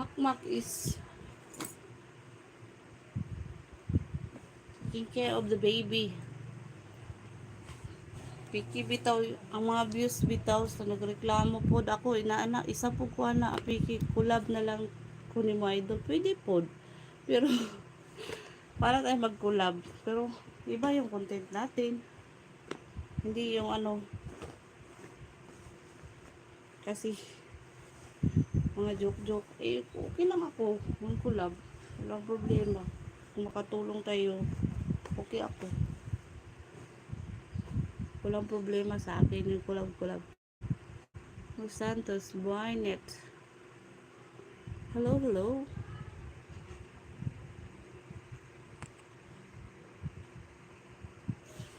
Makmak is taking care of the baby. Piki bitaw ang mga views bitaw sa nagreklamo pod ako inaana isa po ko na piki collab na lang ko ni mo idol pwede pod pero para tayo mag-collab pero iba yung content natin hindi yung ano kasi mga joke eh okay lang ako mag-collab walang problema kung makatulong tayo okay ako walang problema sa akin yung collab Los Santos Buenet hello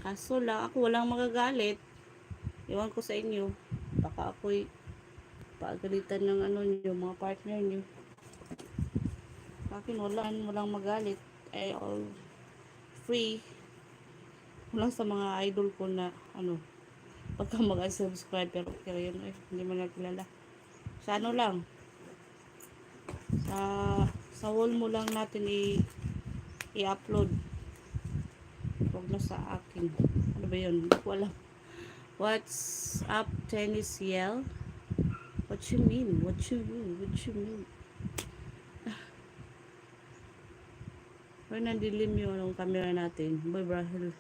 kaso lang ako walang magagalit iwan ko sa inyo baka ako'y paagalitan ng ano nyo mga partner nyo akin walang magalit ay all free walang sa mga idol ko na ano pagka mag-subscribe pero okay yun hindi mo nakilala sa ano lang sa wall mo lang natin i-upload huwag na sa akin ano ba yun hindi ko alam what's up tennis yell what you mean pero nandilim yung camera natin boy Brahil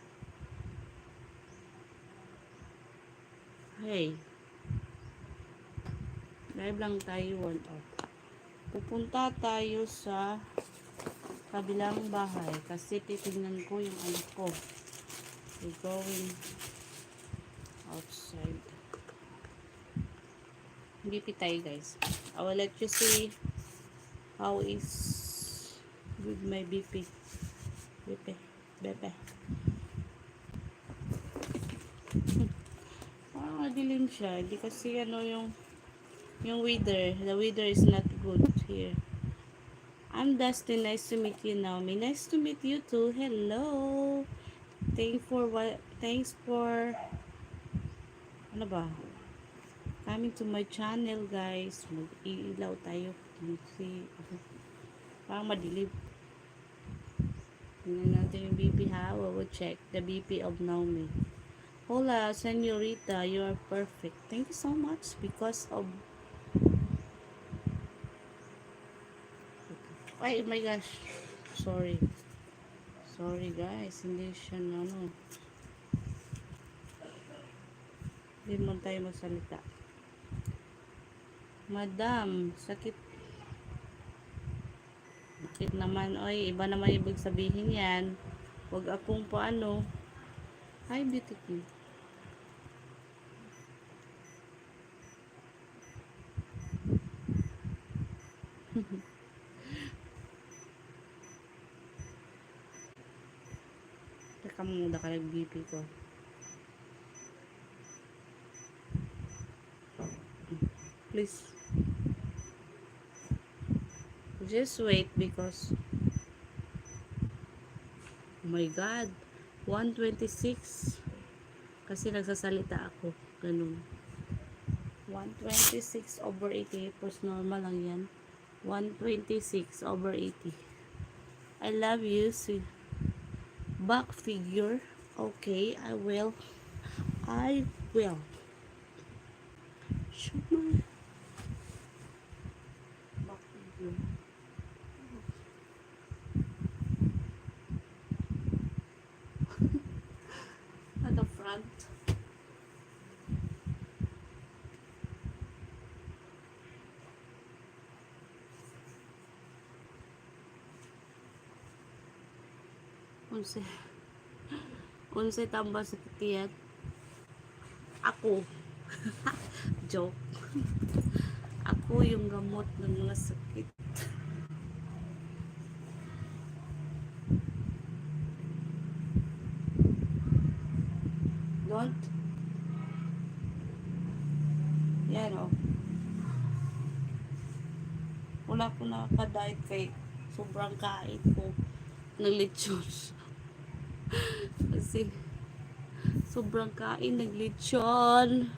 hey live lang tayo pupunta tayo sa kabilang bahay kasi titignan ko yung anak ko we're going outside BP tayo guys I will let you see how is with my BP parang madilim siya hindi kasi ano yung weather the weather is not good here I'm Dustin. Nice to meet you, Naomi. Nice to meet you too. Hello. Thanks for ano ba? Coming to my channel, guys. Mag-iilaw tayo. See, parang madilim. Tingnan natin yung BP ha. We will check the BP of Naomi. Hola, señorita. You are perfect. Thank you so much because of ay, oh my gosh. Sorry guys. Hindi siya ano. Hindi mo tayo magsalita. Madam, sakit naman. Oy, iba naman ibig sabihin yan. Huwag akong paano. Hi, beautiful. Teka muna ka nag-BP ko. Please. Just wait because oh my God 126 kasi nagsasalita ako. Ganun. 126/80 plus normal lang yan. 126/80 I love you. See. Back figure. Okay, I will. Show my back figure. At the front. Unse tambal sa tiyat. Ako. Joke. Ako yung gamot ng mga sakit. Don't. Yan o. Wala ko nakaka-diet kay sobrang kain ko ng lechon. Kasi sobrang kain ng lechon.